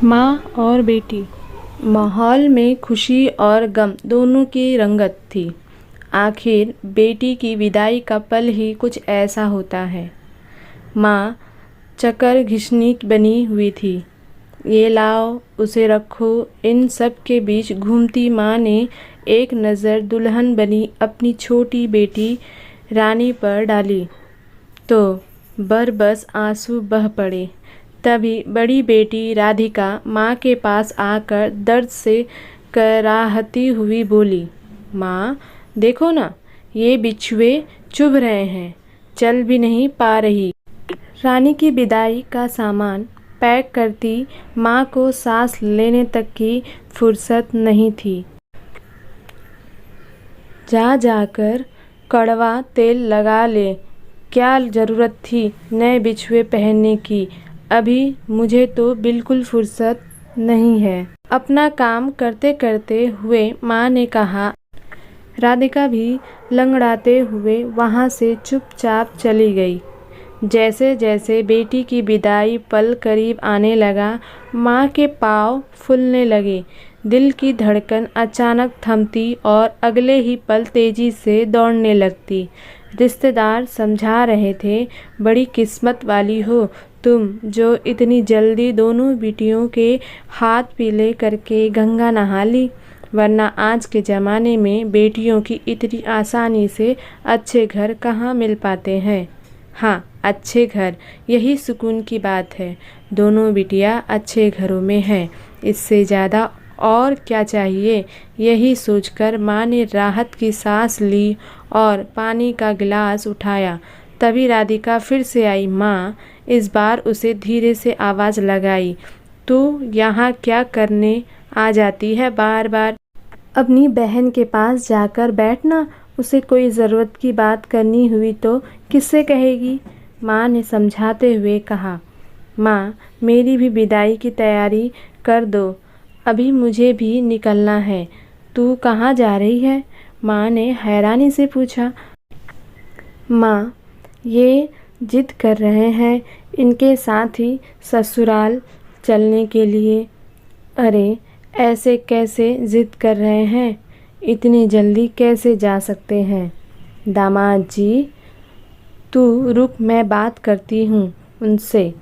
माँ और बेटी। माहौल में खुशी और गम दोनों की रंगत थी। आखिर बेटी की विदाई का पल ही कुछ ऐसा होता है। माँ चकर घिसनी बनी हुई थी। ये लाओ, उसे रखो, इन सब के बीच घूमती माँ ने एक नज़र दुल्हन बनी अपनी छोटी बेटी रानी पर डाली तो बरबस आंसू बह पड़े। तभी बड़ी बेटी राधिका माँ के पास आकर दर्द से कराहती हुई बोली, माँ देखो ना, ये बिच्छुए चुभ रहे हैं, चल भी नहीं पा रही। रानी की विदाई का सामान पैक करती माँ को सांस लेने तक की फुर्सत नहीं थी। जा जाकर कड़वा तेल लगा ले, क्या ज़रूरत थी नए बिछुए पहनने की। अभी मुझे तो बिल्कुल फुर्सत नहीं है। अपना काम करते करते हुए माँ ने कहा। राधिका भी लंगड़ाते हुए वहाँ से चुपचाप चली गई। जैसे जैसे बेटी की विदाई पल करीब आने लगा, माँ के पाँव फूलने लगे। दिल की धड़कन अचानक थमती और अगले ही पल तेजी से दौड़ने लगती। रिश्तेदार समझा रहे थे, बड़ी किस्मत वाली हो तुम, जो इतनी जल्दी दोनों बेटियों के हाथ पीले करके गंगा नहा ली, वरना आज के ज़माने में बेटियों की इतनी आसानी से अच्छे घर कहाँ मिल पाते हैं। हाँ, अच्छे घर, यही सुकून की बात है। दोनों बिटिया अच्छे घरों में हैं, इससे ज़्यादा और क्या चाहिए। यही सोचकर माँ ने राहत की सांस ली और पानी का गिलास उठाया। तभी राधिका फिर से आई। माँ, इस बार उसे धीरे से आवाज़ लगाई, तू यहाँ क्या करने आ जाती है बार बार। अपनी बहन के पास जाकर बैठना, उसे कोई ज़रूरत की बात करनी हुई तो किससे कहेगी। माँ ने समझाते हुए कहा। माँ, मेरी भी विदाई की तैयारी कर दो, अभी मुझे भी निकलना है। तू कहाँ जा रही है? माँ ने हैरानी से पूछा। माँ, ये जिद कर रहे हैं इनके साथ ही ससुराल चलने के लिए। अरे, ऐसे कैसे जिद कर रहे हैं? इतनी जल्दी कैसे जा सकते हैं? दामाद जी, तू रुक, मैं बात करती हूँ उनसे।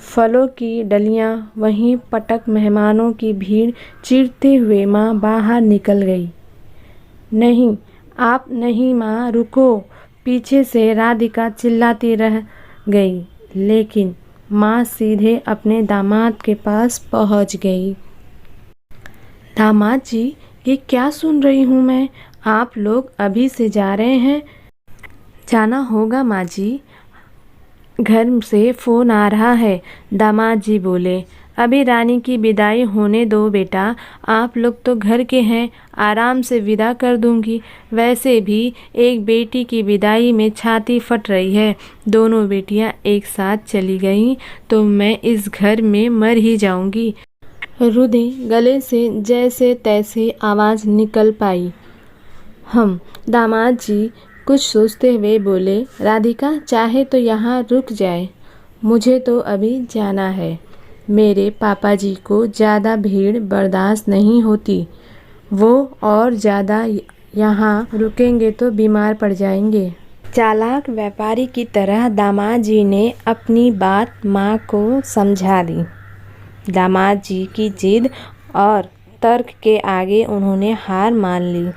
फलों की डलियाँ वहीं पटक मेहमानों की भीड़ चीरते हुए माँ बाहर निकल गई। नहीं, आप नहीं माँ, रुको, पीछे से राधिका चिल्लाती रह गई। लेकिन माँ सीधे अपने दामाद के पास पहुँच गई। दामाद जी, ये क्या सुन रही हूँ मैं? आप लोग अभी से जा रहे हैं? जाना होगा माँ जी, घर से फ़ोन आ रहा है। दामाद जी बोले। अभी रानी की विदाई होने दो बेटा, आप लोग तो घर के हैं, आराम से विदा कर दूंगी। वैसे भी एक बेटी की विदाई में छाती फट रही है। दोनों बेटियां एक साथ चली गईं तो मैं इस घर में मर ही जाऊंगी। रुधि गले से जैसे तैसे आवाज़ निकल पाई। दामाद जी कुछ सोचते हुए बोले। राधिका चाहे तो यहाँ रुक जाए, मुझे तो अभी जाना है। मेरे पापा जी को ज़्यादा भीड़ बर्दाश्त नहीं होती, वो और ज़्यादा यहाँ रुकेंगे तो बीमार पड़ जाएंगे। चालाक व्यापारी की तरह दामाद जी ने अपनी बात माँ को समझा दी। दामाद जी की जिद और तर्क के आगे उन्होंने हार मान ली।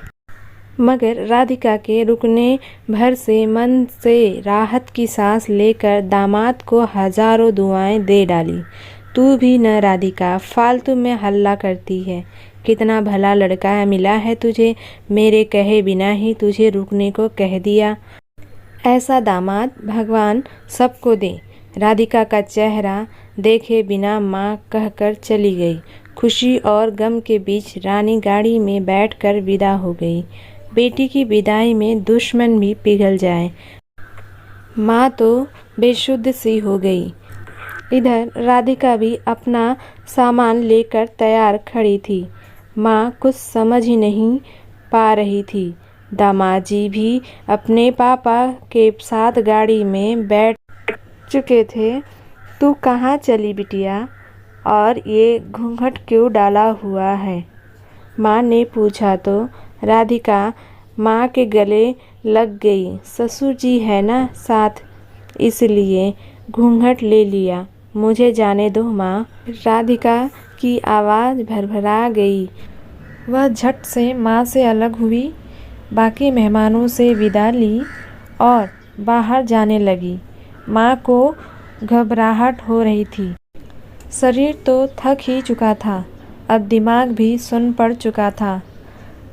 मगर राधिका के रुकने भर से मन से राहत की सांस लेकर दामाद को हजारों दुआएं दे डाली। तू भी न राधिका, फालतू में हल्ला करती है। कितना भला लड़का मिला है तुझे, मेरे कहे बिना ही तुझे रुकने को कह दिया। ऐसा दामाद भगवान सबको दे। राधिका का चेहरा देखे बिना माँ कहकर चली गई। खुशी और गम के बीच रानी गाड़ी में बैठकर विदा हो गई। बेटी की विदाई में दुश्मन भी पिघल जाए। माँ तो बेशुद्ध सी हो गई। इधर राधिका भी अपना सामान लेकर तैयार खड़ी थी। माँ कुछ समझ ही नहीं पा रही थी। दामाद जी भी अपने पापा के साथ गाड़ी में बैठ चुके थे। तू कहाँ चली बिटिया? और ये घूंघट क्यों डाला हुआ है? माँ ने पूछा तो राधिका माँ के गले लग गई। ससुर जी है ना साथ, इसलिए घूंघट ले लिया। मुझे जाने दो माँ। राधिका की आवाज़ भरभरा गई। वह झट से माँ से अलग हुई, बाकी मेहमानों से विदा ली और बाहर जाने लगी। माँ को घबराहट हो रही थी। शरीर तो थक ही चुका था, अब दिमाग भी सुन्न पड़ चुका था।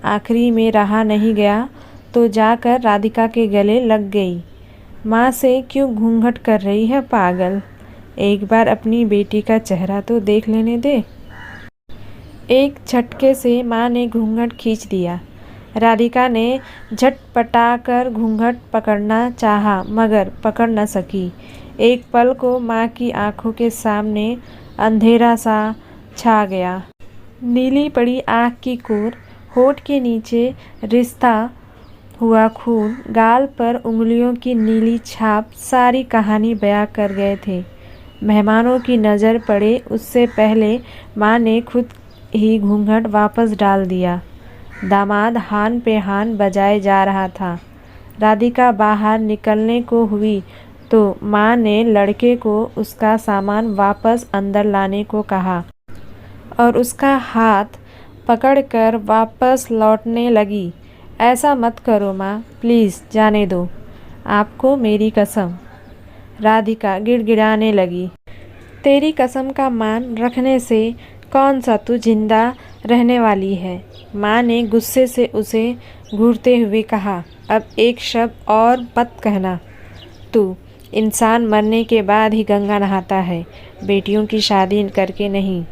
आखिरी में रहा नहीं गया तो जाकर राधिका के गले लग गई। माँ से क्यों घूंघट कर रही है पागल? एक बार अपनी बेटी का चेहरा तो देख लेने दे। एक झटके से माँ ने घूंघट खींच दिया। राधिका ने झटपटाकर घूंघट पकड़ना चाहा मगर पकड़ न सकी। एक पल को माँ की आंखों के सामने अंधेरा सा छा गया। नीली पड़ी आँख की कोर, होठ के नीचे रिश्ता हुआ खून, गाल पर उंगलियों की नीली छाप सारी कहानी बयां कर गए थे। मेहमानों की नज़र पड़े उससे पहले माँ ने खुद ही घूंघट वापस डाल दिया। दामाद हान पे हान बजाए जा रहा था। राधिका बाहर निकलने को हुई तो माँ ने लड़के को उसका सामान वापस अंदर लाने को कहा और उसका हाथ पकड़कर वापस लौटने लगी। ऐसा मत करो माँ, प्लीज़ जाने दो, आपको मेरी कसम। राधिका गिड़गिड़ाने लगी। तेरी कसम का मान रखने से कौन सा तू जिंदा रहने वाली है? माँ ने गुस्से से उसे घूरते हुए कहा। अब एक शब्द और मत कहना। तू इंसान मरने के बाद ही गंगा नहाता है, बेटियों की शादी करके नहीं।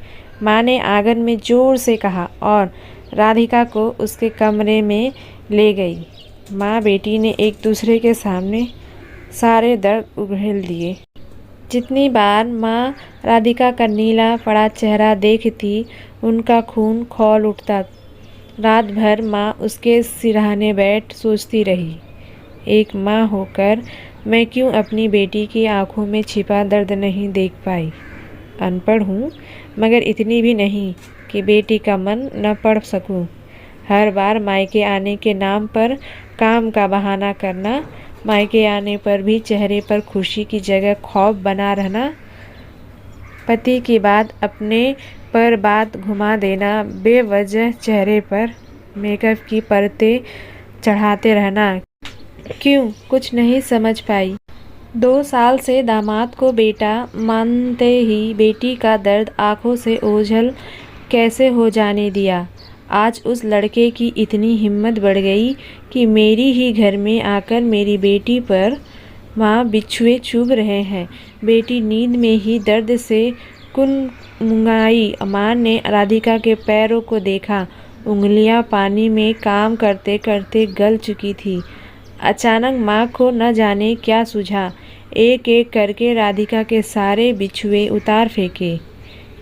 माँ ने आंगन में जोर से कहा और राधिका को उसके कमरे में ले गई। माँ बेटी ने एक दूसरे के सामने सारे दर्द उगेल दिए। जितनी बार माँ राधिका का नीला पड़ा चेहरा देखती, उनका खून खौल उठता। रात भर माँ उसके सिरहाने बैठ सोचती रही, एक माँ होकर मैं क्यों अपनी बेटी की आंखों में छिपा दर्द नहीं देख पाई। अनपढ़ हूँ मगर इतनी भी नहीं कि बेटी का मन न पढ़ सकूँ। हर बार मायके आने के नाम पर काम का बहाना करना, मायके आने पर भी चेहरे पर खुशी की जगह खौफ बना रहना, पति की बात अपने पर बात घुमा देना, बेवजह चेहरे पर मेकअप की परतें चढ़ाते रहना। क्यों कुछ नहीं समझ पाई। 2 साल से दामाद को बेटा मानते ही बेटी का दर्द आंखों से ओझल कैसे हो जाने दिया। आज उस लड़के की इतनी हिम्मत बढ़ गई कि मेरी ही घर में आकर मेरी बेटी पर माँ बिच्छुए चुभ रहे हैं। बेटी नींद में ही दर्द से कुनमुंगाई। माँ ने राधिका के पैरों को देखा, उंगलियां पानी में काम करते करते गल चुकी थी। अचानक माँ को न जाने क्या सूझा, एक एक करके राधिका के सारे बिछुए उतार फेंके।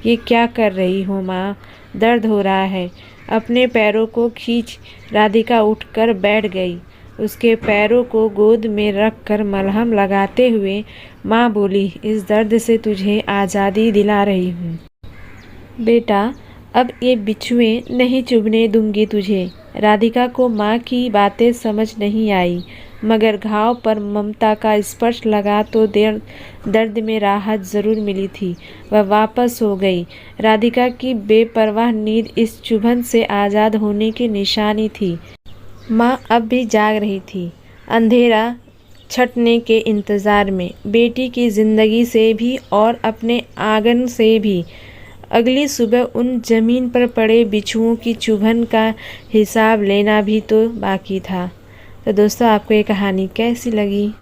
ये क्या कर रही हो माँ, दर्द हो रहा है। अपने पैरों को खींच। राधिका उठकर बैठ गई। उसके पैरों को गोद में रखकर मलहम लगाते हुए माँ बोली, इस दर्द से तुझे आज़ादी दिला रही हूँ बेटा, अब ये बिच्छुए नहीं चुभने दूंगी तुझे। राधिका को माँ की बातें समझ नहीं आई, मगर घाव पर ममता का स्पर्श लगा तो दर्द में राहत जरूर मिली थी। वह वापस हो गई। राधिका की बेपरवाह नींद इस चुभन से आज़ाद होने की निशानी थी। माँ अब भी जाग रही थी, अंधेरा छटने के इंतज़ार में, बेटी की ज़िंदगी से भी और अपने आंगन से भी। अगली सुबह उन जमीन पर पड़े बिच्छुओं की चुभन का हिसाब लेना भी तो बाकी था। तो दोस्तों, आपको ये कहानी कैसी लगी?